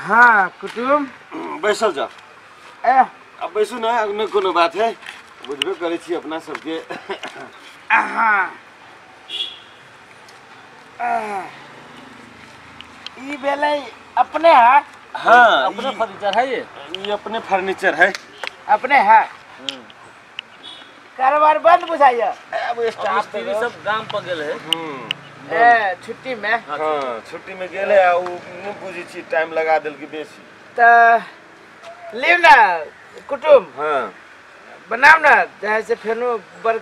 हाँ कुटुम बैसल जा। अब बैसू ना, न कोनो बात है, बुझबे करे छी अपना सबके। ई बेले अपने है? हाँ, अपने फर्नीचर है ये अपने फर्नीचर है। अपने है? कारोबार बंद बुझाइए। अब स्टाफ सब गांव पर गेल है। छुट्टी में? हाँ, छुट्टी में गेले आ उ न बुझी छी टाइम लगा देल के बेसी। त लिव ना कुटुम। हाँ, बनाओ ना, जैसे फेनो बर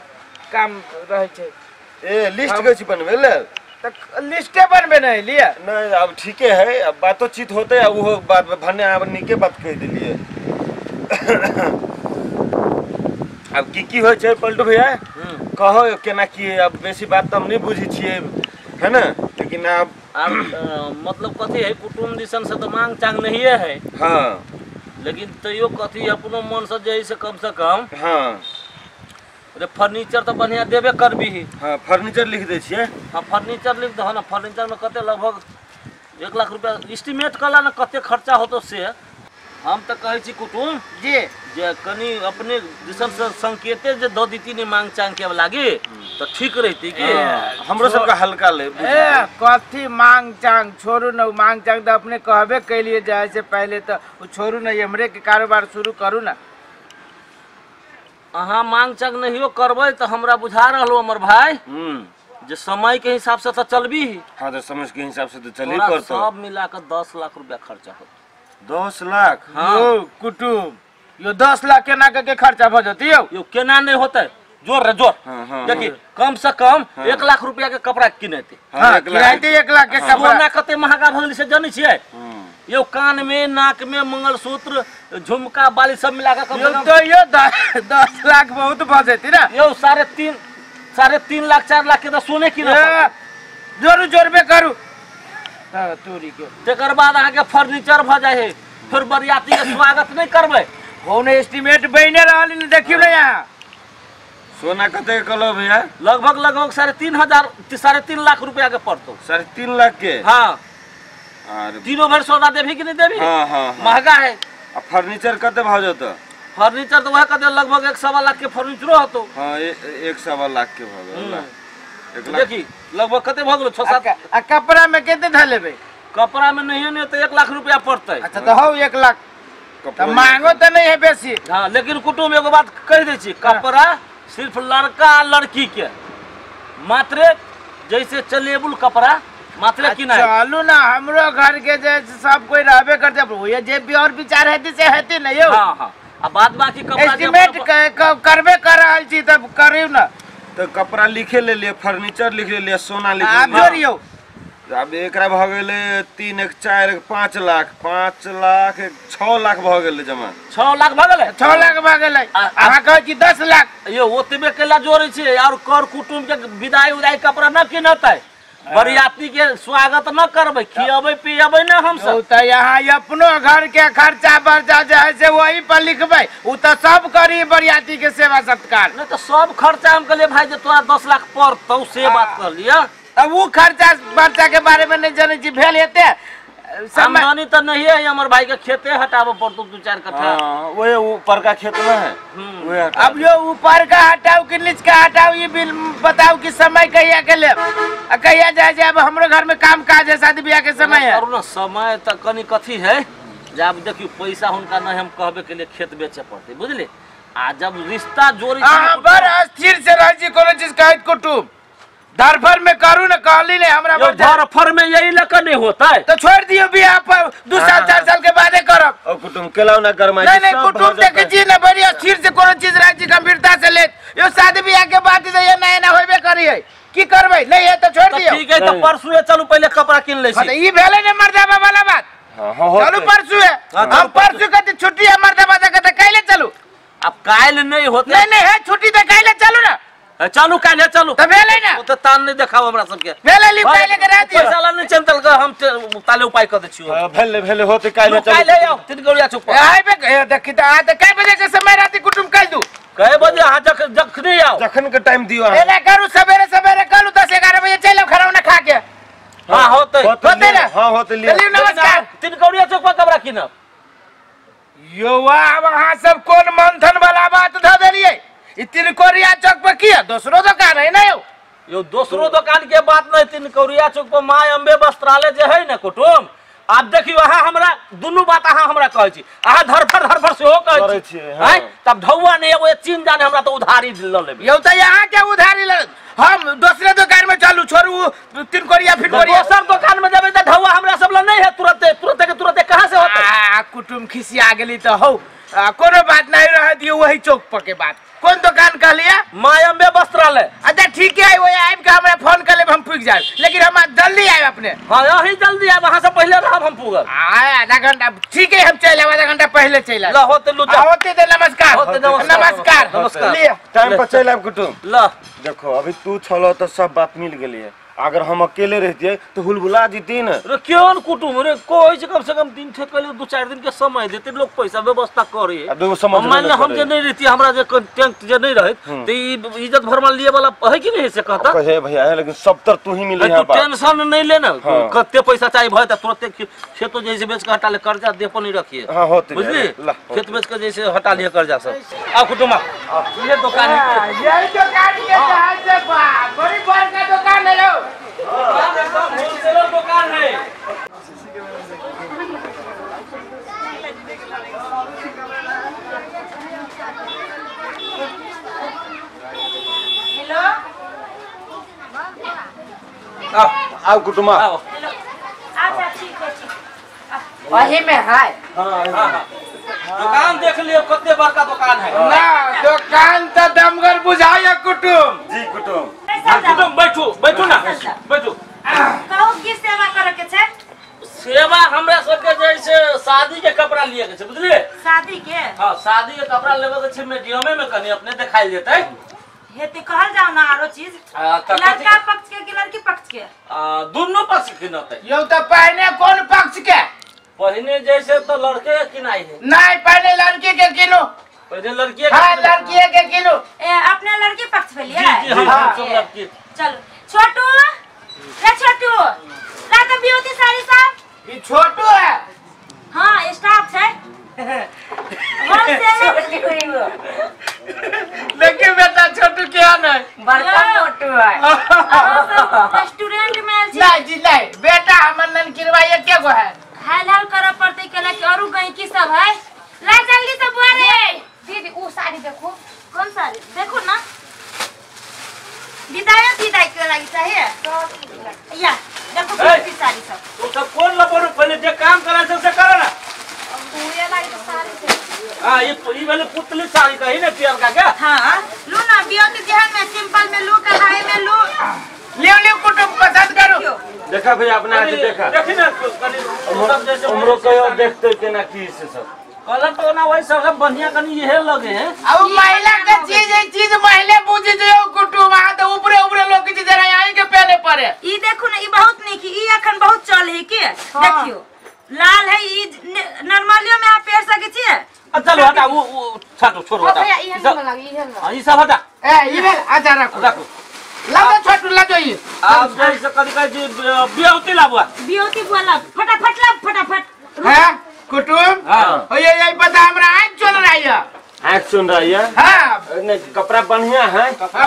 काम रहे छे। ए लिस्ट गई छी बनवे ले। त लिस्टे बनबे नहीं लिया? नहीं, अब ठीके है, अब बातो चीत होते है, वो बात भने अब निके बात कह दिलिए। अब की होय छै पलटू भैया? कहो केना की, अब बेसी बात हम नहीं बुझी छिए, है ना? लेकिन अब मतलब कथी है, कुटुम दिसन से तो मांग चांग नहीं है। हाँ, लेकिन तैयो कथी अपनो मन से जे से कम हाँ, अरे फर्नीचर तो बढ़िया देबे करबी। हाँ, फर्नीचर लिख दे छिए। हाँ, फर्नीचर लिख दो ना। फर्नीचर में कते लगभग 1 लाख रुपया एस्टिमेट कला ना कते खर्चा होतो से। हम तो कहे छी कुटुम जी जे कनी अपने दिसन से संकेते जे दो दीती ने मांग चांग के लागे तो ठीक रहती कि हमरो सबका हल्का ले। कथी मांग चांग छोड़ू न, मांग चांग तो अपने कहबे के लिए जाए से पहले तो छोड़ू न, हमरे के कारोबार शुरू करू ना। अहाँ मांग चांग नहीं करबे तो हमरा बुझा रहलो हमर भाई जे समय के हिसाब से तो चलबी। हाँ, तो समझ के हिसाब से तो चल ही तोरा पड़तो। सब मिला के 10 लाख रुपया खर्चा हो। 10 लाख? हाँ। यो कुटुम, यो 10 लाख केना के खर्चा भ जती यो केना नहीं होते? जोर रे जोर। हाँ, देखिए कम से कम 1 लाख रुपया के कपड़ा किनेते। हाँ, 1 लाख के कपड़ा। सोना कते महंगा भगल से जानी छिए? यो कान में, नाक में मंगलसूत्र, झुमका, बाली सब मिला के कम से कम तो यो 10 लाख बहुत भ जती ना। यो 3.5 लाख 4 लाख के तो सोने की ना। जोरू जोरबे करू तोरी के। तेकर बाद अहाँ के फर्नीचर भ जाए है, फिर बरियाती के स्वागत नहीं करबे। होने एस्टीमेट बने रहल न, देखियो ना यहाँ सोना कते कलो भैया? लगभग 3.5 लाख रुपया के पड़तो। 3.5 लाख के? हाँ, अरे तीनों भर सोना देवी कि नहीं देवी? हाँ, हाँ, महंगा है। अब फर्नीचर कते भाव जाता? फर्नीचर तो वह कते लगभग 1.25 लाख के फर्नीचरो होतो। हाँ, 1.25 लाख के भाव। देखी लगभग कते भ गेलो 6-7। आ कपड़ा में केते ध लेबे? कपड़ा में नहीं तो 1 लाख रुपया पड़ते। अच्छा तो हो 1 लाख तो मांगो तो नहीं है बेसी। हाँ, लेकिन कुटुम एगो बात कह दे छी, कपड़ा सिर्फ लड़का आ लड़की के मात्र जैसे चलेबुल कपड़ा मात्र की ना। चलू ना, हमरो घर के जैसे सब कोई रहबे करते, ये जे भी और विचार हेती से हेती न यो। हाँ, हाँ, अब बाद बाकी कपड़ा एस्टीमेट करबे कर रहल छी तब करियो ना। तो कपड़ा लिखे ले लिए, फर्नीचर लिख ले लिए, सोना लिख आप ले। जोड़ियो अब एकरा भ गेले 3, 1, 4, 5 लाख, 5 लाख 6 लाख भ गेले जमा। 6 लाख भ गेले। 6 लाख भ गेले। अहाँ कहै छी 10 लाख। यो ओतबे केला जोड़े छै और कर कुटुम के विदाई उदाई कपड़ा न किनतै, बरियाती के स्वागत न करबै, खियबै पियबै न हम सब। तो यहाँ अपनो घर के खर्चा बर्चा जाए से वही पर लिखबै, उ तो सब करी बरियाती के सेवा सत्कार। नहीं तो सब खर्चा हम कहलिए भाई जे तोरा 10 लाख पड़तौ से बात कर लिया। अब वो खर्चा बर्चा के बारे में नहीं जाने छी, भेल हेते आमदनी तो नहीं है हमर भाई के खेते हटाबो पड़तो 2-4 कट्ठा। हाँ, वो ऊपर का खेत में है। वो अब यो ऊपर का हटाओ कि नीच का हटाओ, ये बिल बताओ कि समय कहिया के ले कहिया जाए। अब हमरो घर में काम काज है, शादी ब्याह के समय है। और ना समय तक कनी कथी है, जब देखियो पैसा हुनका नहीं हम कहबे के लिए खेत बेचे पड़ते, बुझले? आ जब रिश्ता जोड़ी बड़ अस्थिर से रह जी, कोनो चीज कहत कुटुम धरफर में करू न, कहली ने हमरा धरफर में यही लका नहीं होता है तो छोड़ दियो बियाह पर 2 साल 4 साल के बादे करब। और कुटुम केलाव ना करमाई। नहीं कुटुम देखे छी ना, बड़ी अस्थिर से कोनो चीज राज्य गंभीरता से ले। यो शादी ब्याह के बात है, ये नया ना होबे करी है, की करबै? नहीं है तो छोड़ दियो। ठीक है, तो परसों है, चलो पहले कपड़ा किन ले छी। ई भेले ने मर्दाबा वाला बात। चलो परसों है, हम परसों के छुट्टी है, मर्दाबा के काइले चलू। अब काइल नहीं होते। नहीं है छुट्टी तो काइले चलू ना। चलू काइले चलू। तो भेले ना, तो तान नहीं देखाओ हमरा सबके। भेले ली काइले के रात पैसा ला नहीं चंतल का हम ताले उपाय कर दे छियो। भेले होते काइले चल। काइले आओ, 3 गौड़िया चुप। आइ बे देखि त आ त कै बजे के समय राती कुटुम कह दू। कै बजे आ जखनी आओ, जखन के टाइम दियो। एला करू सवेरे सवेरे करू 10-11 बजे चलो खाना खा के। हां होते होते ना। हां होते लियो। नमस्कार। 3 गौड़िया चुप कबरा कि न युवा वहाँ सब कौन मंथन वाला बात धऽ देलिए ई तिनकोरिया चौक पर किया दूसरो दुकान है ना यो दूसरो दुकान के बात नहीं तिनकोरिया चौक पर माँ अम्बे वस्त्रालय जे है न कुटुम आप देखियो अहाँ हमरा दुनू बात अहाँ हमरा कहै छी अहाँ धरफर सेहो कहै छी हैं तब ढौआ नहीं एगो चीन जाने हमरा तो उधारी ल लेबे यौ त यहाँ के उधारी ल हम दूसरे दुकान में चलू छोड़ू तिनकोरिया फिटकोरिया दोसर दुकान में जेबै त ढौआ हमरा सब ल नहीं है तुरंते कहां से होतै कुटुम खिसिया गेली त हौ कोनो बात नहीं रह दियो वही चौक पर के बात कौन दुकान कह लिया माँ अम्बे वस्त्रालय अच्छा ठीक है वो आइब के हमरा फोन कर लेब हम पुग जाए लेकिन हम जल्दी आइब अपने हां यही जल्दी आइब वहां से पहले रहब हम पुगब आधा घंटा ठीक है हम चल आधा घंटा पहले चल ल होते लु जा होते दे नमस्कार नमस्कार लिए टाइम पर चल आब कुटुम ल देखो अभी तू छलो तो सब बात मिल गेलिए अगर हम अकेले रहते तो हुलबुला जीती न रे क्यों कुटुम रे कोई से कम 3 ठे पहले 2-4 दिन के समय देते लोग पैसा व्यवस्था करे अब देखो समझ मान ले हम जे नहीं रहती हमरा जे टैंक जे नहीं रहे तो इज्जत भरमा लिए वाला है कि नहीं से कहता कहे भैया है लेकिन सब तर तू ही मिल तू टेंशन नहीं लेना कते पैसा चाहिए भय त तुरंत खेतो जैसे बेच के हटा ले कर्जा दे पर नहीं रखिए हां होते बुझली खेत बेच के जैसे हटा लिए कर्जा सब आ कुटुम ये दुकान है यही दुकान के जहां से बड़ी बड़का दुकान है लो एकदम होलसेलर दुकान है हेलो आओ कुटुमा आओ अच्छा ठीक है ठीक वही में है हां दुकान देख लियो कते बड़का दुकान है ना दुकान तो दमगर बुझाया कुटुम जी कुटुम कुटुम बैठू ना बैठू कहू की सेवा करे के छै सेवा हमरा सबके जैसे शादी के कपड़ा लिए के छै बुझलिए शादी के हां शादी के कपड़ा लेबे के छै मीडियम में कनी अपने दिखाई देतै हेते कहल जाओ ना आरो चीज लड़का पक्ष के कि लड़की पक्ष के दोनों पक्ष के नते यो तो पहने कौन पक्ष के पहले जैसे तो लड़के के किनाई है नहीं पहले लड़के के किलो पहले लड़की हाँ लड़की के किलो अपने लड़की पक्ष पे लिया जी हम सब लड़की चलो छोटू रे छोटू ला तो ब्यूटी साड़ी साहब ये छोटू है हां स्टाफ छै लेकिन बेटा छोटू क्या नहीं बड़का छोटू है रेस्टोरेंट में आयल छी नहीं जी नहीं बेटा हमर नन किरवाइए के गो है हाल करे पड़ते केला कि औरु गई की सब है ला जल्दी से बुआरे दीदी वो साड़ी देखो कौन साड़ी देखो ना विदाई के लगी चाहिए या देखो ब्यूटी साड़ी सब तो सब कौन लबोर पहले जे काम करे से करे ना ये लागी साड़ी से हां ये वाले पुतली साड़ी का ही ना पियर का क्या हां लो ना ब्यूटी जहां में सिंपल में लो कढ़ाई में लो ले कुटुम पसंद करो देखा भैया अपना आज देखा देखी ना कनी सब जैसे हमरो कहियो देखते केना की से सब कलर तो ना वही सब बढ़िया कनी यही लगे हैं अब महिला के चीज है चीज महिले बुझ जो कुटुम आ तो ऊपरे ऊपरे लोग की जरा यहीं के पहले पड़े ई देखो ना ई बहुत निक ई अखन बहुत चल है के देखियो लाल है ई नॉर्मलियो में आप पेर सके छिए चलो हटा वो छाटो छोड़ हटा भैया ई हन लगी ई हन ई सब हटा ए इबे आजा रखो रखो ला दो छोटू ला दो ये आप जैसे कदी कदी बियाउती लाबुआ ब्यूटी वाला फटाफट ला फटाफट हैं कुटुम हां ओ ये पता हमरा आंख चल रही है आंख सुन रही है हां नहीं कपड़ा बढ़िया है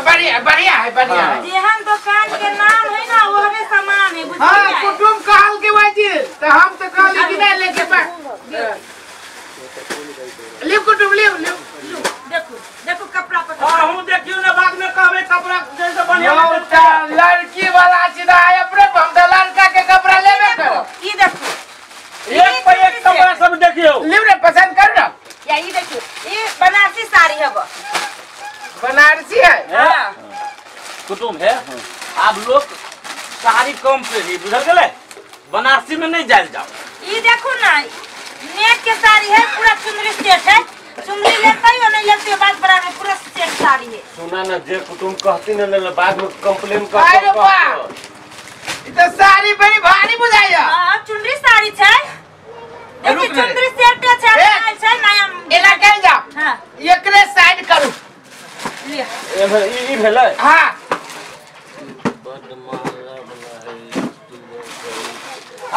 बढ़िया बढ़िया है बढ़िया है जेहन दुकान के नाम है ना वो हमें सामान है बुझलिए हां कुटुम कहल के वही तो हम तो कहली कि नहीं लेके लिव कुटुम लिव देखो देखो कपड़ा पर हां हम देखियो ना बाद में कहबे कपड़ा जैसे बढ़िया लड़की वाला सीधा है अपने हम तो लड़का के कपड़ा लेबे करो ई देखो एक पे एक कपड़ा सब देखियो लिव रे पसंद कर ना या ई देखियो ई बनारसी साड़ी है वो बनारसी है हां कुटुम है आप लोग साड़ी कम पे ही बुझल गेले बनारसी में नहीं जाल जाओ ई देखो ना नेट के साड़ी है पूरा चुनरी सेट है चुनरी लेते हो नहीं लेते हो बात बराबर पूरा सेट साड़ी है सुना ना जे कुटुम कहती न ले बाद में कंप्लेन अरे कर वाह तो साड़ी बड़ी भारी बुझाइया हां चुनरी साड़ी छै देखि चुनरी सेट छै लाल छै नया एला कह जा हां एकरे साइड करू ले ई भेलै हां बड माला बना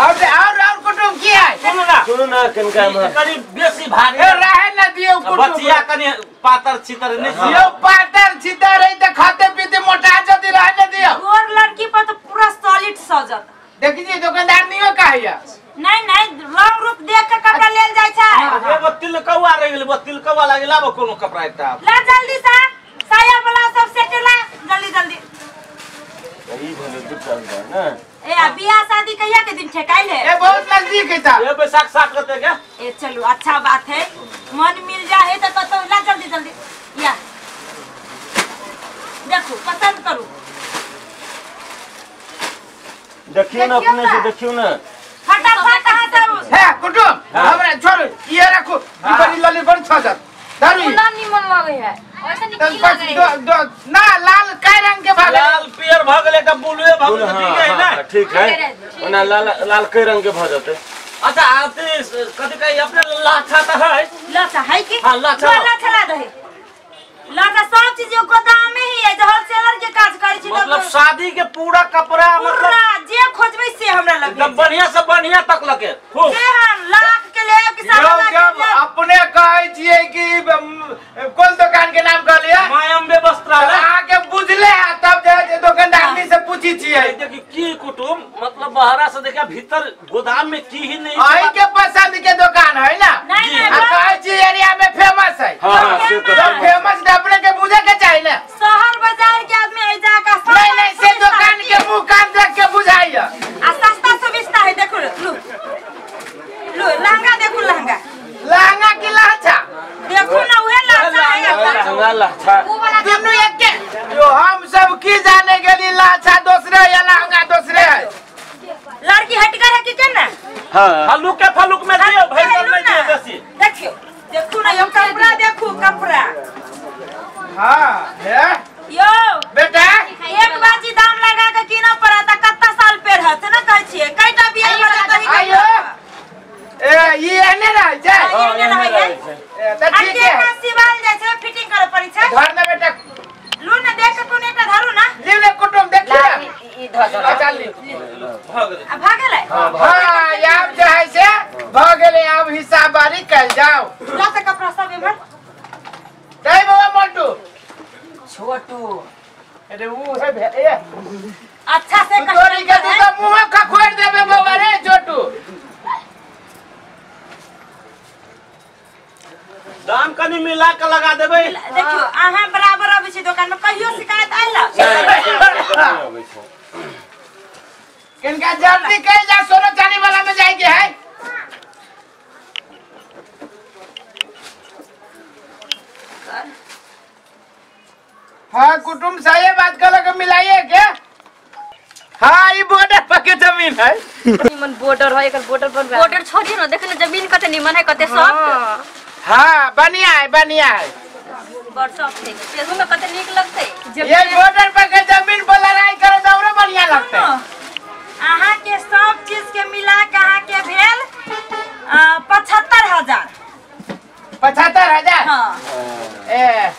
है और कुटुम कुटुम की है सुनो ना कनका में कनी बेसी भारी ए रहे न दियो कुटुम बचिया कनी पातर छितर नहीं यो पातर छितर रही त खाते पीते मोटा जदी रहे न दियो और लड़की पर तो पूरा सॉलिड सजत देखिए दुकानदार नहीं हो कहैया नहीं नहीं रंग रूप देख के कपड़ा लेल जाय छै एगो तिलकवा रह गेल तिलकवा लागेला कोनो कपड़ा एकटा ला जल्दी से साया वाला सब सेट ला जल्दी जल्दी यही भले दुकान ना ए बियाह शादी कहिया के दिन ठेकाइल है ए बहुत नजदीक है ता ये बैसाख साथ करते क्या ए चलो अच्छा बात है मन मिल जाए तो ला जल्दी जल्दी या देखो पसंद करो देखियो ना अपने से देखियो ना फटाफट हां सब है कुटुम हमरा छोड़ ये रखो ई बड़ी लली बड़ी छजत दारू ना निमन लगे है ऐसा निकल लगे ना लाल काय रंग के भाग लाल पियर भ गेले त बुलुए भ गेले ठीक है ना ठीक है ओना लाल के रंग के भ जाते अच्छा आते कथि कही अपने लाछा त है लाछा है कि हां लाछा ला दे लाछा सब चीज गोदाम में ही है जो होलसेलर के काज करै छी मतलब शादी के पूरा कपड़ा मतलब पूरा जे खोजबै से हमरा लगे एकदम बढ़िया से बढ़िया तक लगे खूब केहन लाख के ले कि सारा जब अपने कहै छियै कि कोन दुकान के नाम कहलिए मायम्बे वस्त्रालय आके बुझले है तब जे दुकानदारनी से पूछी छियै देखि की कुटुम मतलब बाहर से देखा भीतर गोदाम में की ही नहीं आई के पसंद के दुकान है ना नहीं आ कहै छी एरिया में फेमस है हां से तो फेमस अपने के बुझे के चाहिए ना शहर बाजार के आदमी ऐ जा का नहीं से दुकान के मुंह कान देख के बुझाइया आ सस्ता सुविस्ता है देखो लो लहंगा देखो लहंगा की लाछा देखो ना उहे लाछा है चंगा लाछा दोनों एक के जो हम सब की जाने के लिए लाछा दूसरे या लहंगा दूसरे है लड़की हटकर है कि केना हां हलुक के फलुक में दियो भाई कर नहीं दियो बेसी देखियो देखो ना यो कपड़ा देखो कपड़ा हां है यो बेटा एक बाजी दाम लगा के किना पड़ा त कत्ता साल पेड़ हत ना कहै छिए कईटा बियाह लगा दही आयो ए ये एने रह जाए ये नहीं है त ठीक है का सिवाल जाय छै फिटिंग करे पड़ी छै घर ना बेटा लू ना देख के कोने का धरू ना लिवले कुटुम देखिए ई चल ली भाग गेलै हां याब जे है से भ गेले अब हिसाब बारी कर जाओ ला त कपड़ा सब एमहर दे बाबा मोटू छोटू अरे वो है ए अच्छा से तोरी के तू तो मुंह खखोड़ देबे बाबा रे छोटू दाम कनी मिला के लगा देबे देखियो अहाँ बराबर आबै छी दुकान में कहियो शिकायत आइला किनका जल्दी कह जा सोना चांदी वाला में जाए के है हाँ कुटुम सही बात कर के मिलाइए क्या हाँ ये बॉर्डर पर के जमीन है निमन बॉर्डर है एकर बॉर्डर पर बॉर्डर छोड़िए ना देखे ना जमीन कते निमन है कते सब हाँ बढ़िया है बड़ सब थे फेसबुक में कते नीक लगते ये बॉर्डर पर के जमीन पर लड़ाई करे तो और बढ़िया लगता है अहाँ के सब चीज के मिला के अहाँ के भेल 75,000 75,000 हाँ ए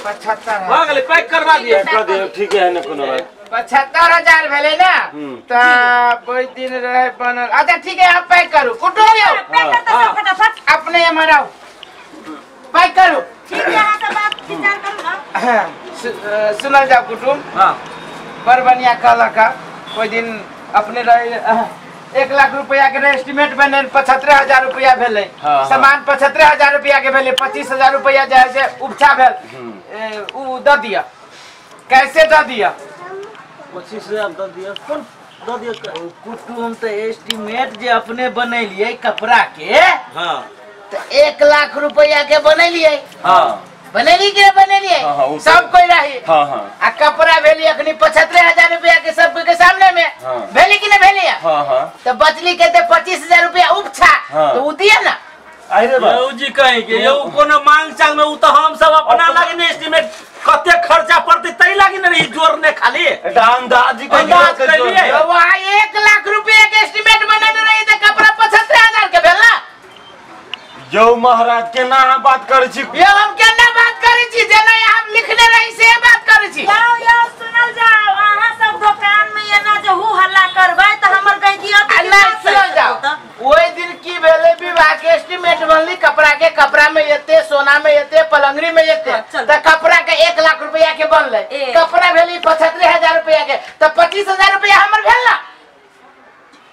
75,000 हो गेले पैक करवा दिए कर दियो ठीक है ना कोनो बात 75,000 भेले ना तो कोई दिन रहे बनल अच्छा ठीक है आप पैक करो कुटुम पैक करता सब फटाफट अपने ये मराओ पैक करो ठीक है अहाँ से बात विचार करू ना सुनल जाओ कुटुम हां बड़ बढ़िया कहला का कोई दिन अपने रहे 1 लाख रुपया के एस्टिमेट बने 75,000 रुपया भेले सामान 75,000 रुपया के भेले 25,000 रुपया जे है से उपछा भेल उ द दिया कैसे द दिया 25,000 दे दिया कौन दे दिया कुटुम तो एस्टीमेट जे अपने बनैलिए कपड़ा के हां तो 1 लाख रुपया के बनैलिए हां बनेली के बनेलिए सब कोई रही हां हां आ कपड़ा भेली अखनी 75,000 रुपया के सब के सामने में भेली कि नहीं भेली हां हां तो बचली के 25,000 रुपया उपछा तो उ दिया ना अरे बा यौ जी कहि के यौ कोनो मांग चांग में उ तो हम सब अपना लागे ने एस्टीमेट कते खर्चा पड़ते तई लागे ने जोड़ने खाली अंदाज अंदाज करिए तो वहाँ 1 लाख रुपया के एस्टिमेट बनाने रही तो कपड़ा 75,000 के भेल ना जो महाराज केना बात करे छी ये हम केना बात करे छी जेना हम लिखने रही से बात करे छी यो सुनल जाओ अहाँ सब दुकान में एना जे हु हल्ला करबै त हमर कहि दियो नहीं सुनल ओई दिन की भेले विवाह के एस्टीमेट बनली कपड़ा के, कपड़ा में येते, सोना में येते, पलंगरी में येते, त कपड़ा के 1 लाख रुपया के बनले, कपड़ा भेली 75,000 रुपया के, त 25,000 रुपया हमर भेल ना।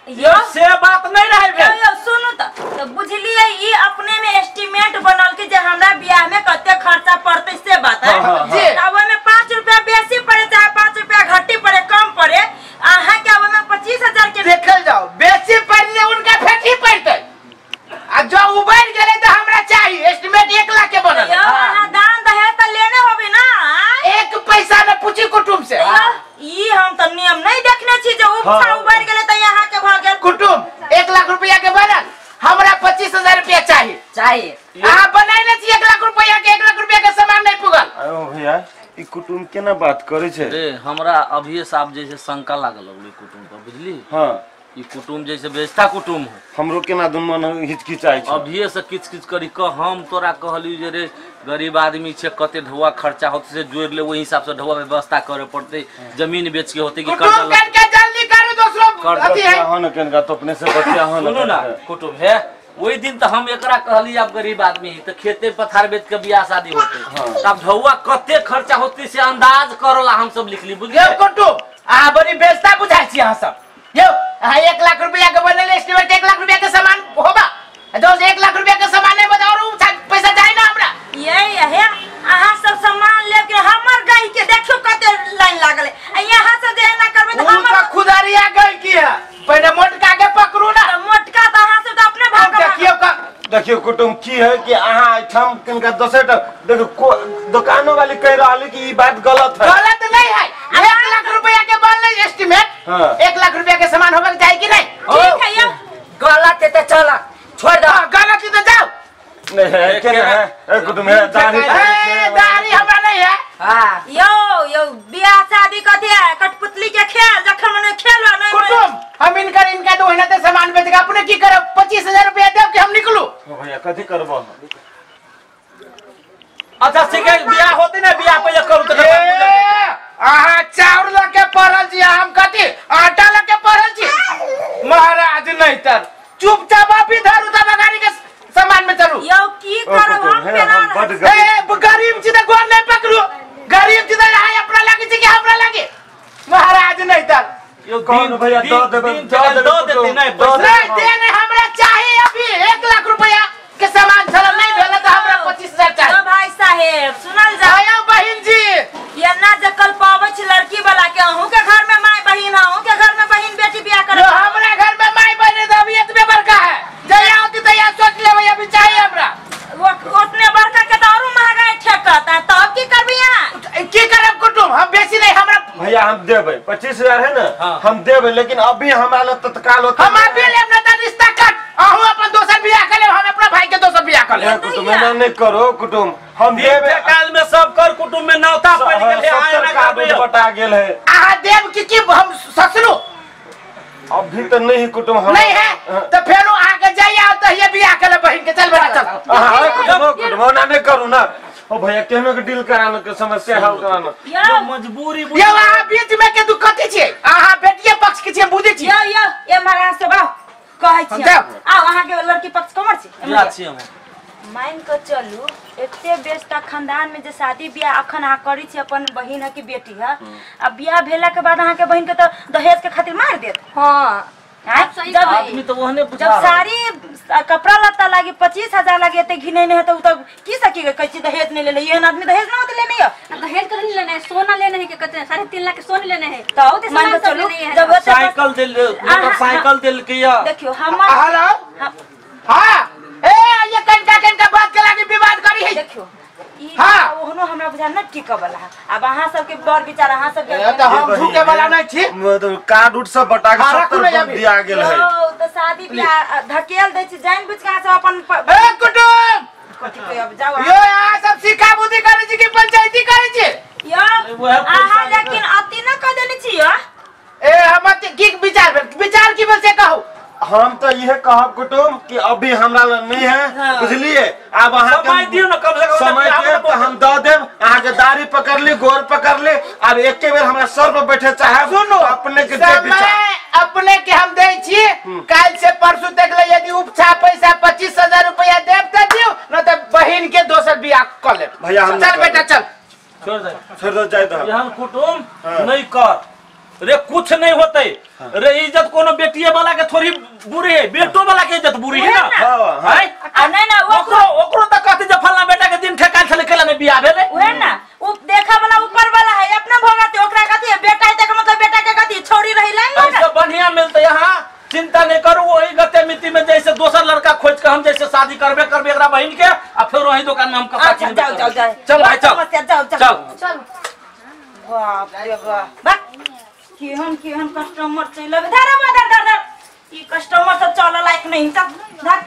यो से बात नहीं रहे यो सुनु त बुझलिए ई अपने में एस्टीमेट बनल के जे हमरा बियाह में कते खर्चा पड़ते से बात है जी। अब में 5 रुपया बेसी पड़े चाहे 5 रुपया घटी पड़े कम पड़े, आहा के अब में 25,000 के देखल जाओ, बेसी पड़ले उनका फेटी पड़ते आ जो उबर गेले त हमरा चाहिए एस्टीमेट 1 लाख के बनल। यो आहा दान दहेज त लेने होबे ना, एक पैसा न पूछी कुटुंब से। ई हम त नियम नहीं देखने छी जे उबर गेले त यहाँ के भ गेल कुटुंब 1 लाख रुपया के बनल, हमरा 25,000 रुपया चाहिए। आ बनाइले छी 1 लाख रुपया के, 1 लाख रुपया के सामान नहीं पुगल। अयो भैया ई कुटुंब केना बात करे छे रे? हमरा अभी साहब जैसे शंका लागल लगले कुटुंब पर, बुझली? हां ई कुटुंब जैसे बेस्ता कुटुंब हो, हमरो केना दुन मन हिचकिचाई छै। अभी से किच किच करी क हम तोरा कहली जे रे गरीब आदमी छे, कते ढौआ खर्चा होते से जोड़ ले, वही हिसाब से ढौआ व्यवस्था करे पड़ते, जमीन बेच के होते कि कर्जा कुटुंब के जल्दी करू दोस्तों अथी है हो न केनका तो अपने से बतिया हो न। सुनो ना कुटुंब है, वही दिन तो हम एकरा कहली आप गरीब आदमी तो खेते पथार बेच के बियाह शादी होते, तब ढौआ कते खर्चा होते से अंदाज करला हम सब लिखली, बुझलिए? कुटुंब आ बड़ी बेस्ता बुझाई छी अहाँ सब। यो 1 लाख रुपया के बनल एस्टीमेट, 1 लाख रुपया के सामान होबा, दोस्त 1 लाख रुपया के सामान नहीं बताओ और पैसा जाए ना हमरा। ये है अहाँ सब सामान लेके हमर गई के देखियो कते लाइन लागल है, यहाँ से जे ना करबे त हमर खुदारिया गई की है, पहले मोटका के पकड़ू ना। मोटका त अहाँ सब त अपने भाग देखियो कुटुंब की है कि अहाँ ठम किनका दोसर देखो दुकानों वाली कह रहली कि ई बात गलत है। गलत नहीं है, 1 लाख रुपया के बनल एस्टीमेट, 1 लाख रुपया के सामान होबे चाहिए कि नहीं? ठीक है यो गलत है तो चला छोड़ दो, गलत है तो जाओ। नहीं है क्या है ए कुटुंब है दाढ़ी हमरा नहीं है। हां यो बियाह शादी कथि है, कठपुतली के खेल जखन मने खेलवा नहीं कुटुंब हम इनका तो होना तो सामान बेच के अपने की करब, 25,000 रुपया देब कि हम निकलू? भैया कथि करबो? अच्छा ठीक है, बियाह होते ना, बियाह पहले करू तो आहा चाउर लके पड़ल छी, हम कथि आटा लके पड़ल छी? महाराज नहीं तर चुपचाप आप इधर उधर गाड़ी के सामान में चलू। यो की करब हम पेना ए गरीब छी त गोर नहीं पकड़ू, गरीब छी त आय अपना लागे छी कि हमरा लागे? महाराज नहीं तर यो दिन भैया दो देते नहीं देने हमरा चाहिए अभी 1 लाख रुपया के सामान चल नहीं भेल त हमरा 25,000 चाहिए। भाई साहेब सुनल जा आयो बहन जी, ये ना जे कल पावे छी लड़की वाला के, अहू के घर में माय बहिन, अहू के घर में बहिन बेटी बियाह करे, हमरा घर में माय बहन त अभी इतने बड़का है, जया होती त या सोच लेबै अभी चाहिए हमरा। उतने बड़का के तो और महंगाई ठेकत है, तब की करबी यहां? की करब कुटुंब, हम बेसी नहीं हमरा भैया हम देबै 25,000 है ना हम देबै, लेकिन अभी हमरा ल तत्काल होता हम अभी लेब ना त रिश्ता कट, अहू अपन दोसर बियाह कर लेब, हम अपना भाई के दोसर बियाह कर लेब। कुटुंब ना नहीं करो कुटुंब, हम देबै काल में सब कर कुटुंब में नौता पड़ गेल है, आए ना करबे बटा गेल है। आ देव की हम ससुरो अभी तो नहीं कुटुंब हम नहीं है तो फेरो आगे जाइए तो ये बियाह कर ले बहन के, चल बेटा चल। हां कुटुंब ना नहीं करू ना। ओ भैया केनो के डील कराना के समस्या हल कराना, यो मजबूरी ये वहां बीच में के दुखत छी, आहा बेटिए पक्ष के छी बुझे छी। यो ये महाराज से बा कहै छी आ वहां के लड़की पक्ष कमर छी जा छी हम मान के चलू एते बेस्ता खानदान में जे शादी बियाह अखन आ करी छी अपन बहिन है की बेटी है, अब बियाह भेला के बाद अहाँ के बहिन के तो दहेज के खातिर मार देत। हां जब आदमी तो वहने बुझा, जब सारी कपड़ा लत्ता लागी 25,000 लागी एते घिने नहीं है तो तब की सकी कह दहेज नहीं ले ले, ये आदमी दहेज ना होते लेने है, दहेज तो नहीं लेना है, सोना लेना है, के 3.5 लाख के सोना लेने है, तो मान के चलू जब साइकिल दिल मोटरसाइकिल दिल के या देखियो हम हेलो हां ए ये कनका बात के लागी विवाद करी है। देखियो हां ओहनो हमरा बुझा न टिक वाला है, अब अहाँ सब के बड़ विचार अहाँ सब के तो हम झुके वाला नहीं छी, मतलब कार्ड उठ सब बटा के 70 दिया गेल है। तो शादी बियाह धकेल दे छी जान बुझ के अहाँ सब अपन ए कुटुंब कथि पे अब जाओ यो यहाँ सब सिक्का बुद्धि करे छी कि पंचायती करे छी? यो अहाँ लेकिन अति न क देने छी यो ए हम की विचार की बल से कहू? हम तो यह कहब कुटुंब कि अभी हमरा नहीं है, बुझलिए? अब अहाँ समय दियो ना, कम से कम समय के तो हम दे देब, अहाँ के दाढ़ी पकड़ ली, गोर पकड़ ली, अब एक के बेर हमरा सर पर बैठे चाहे सुनो अपने के समय अपने के हम दे छी काल से परसों तक ले यदि उपछा पैसा 25,000 रुपया देब त दियो न त बहिन के दोसर बियाह क ले भैया हम चल बेटा चल छोड़ दो जाए तो यहाँ कुटुम नहीं कर रे कुछ नहीं होते रे इज्जत कोनो बेटिए वाला के थोड़ी बुरी है बेटो वाला के इज्जत बुरी है ना नहीं ना ओकरो त कहते जे फल्ला बेटा के दिन ठेका छले केला में बियाह भेले ओए ना उ देखा वाला ऊपर वाला है अपना भगत ओकरा कहती है बेटा है त मतलब बेटा के कहती छोड़ी रहिला ना ऐसे बढ़िया मिलते यहाँ चिंता नहीं करू वही गते मिति में जैसे दोसर लड़का खोज के हम जैसे शादी करबे एकरा बहन के और फिर वही दुकान में हम कपड़ा जाओ चल भाई चल बाप रे बाप केहन कस्टमर चल धर ई कस्टमर सब चल लायक नहीं चल धर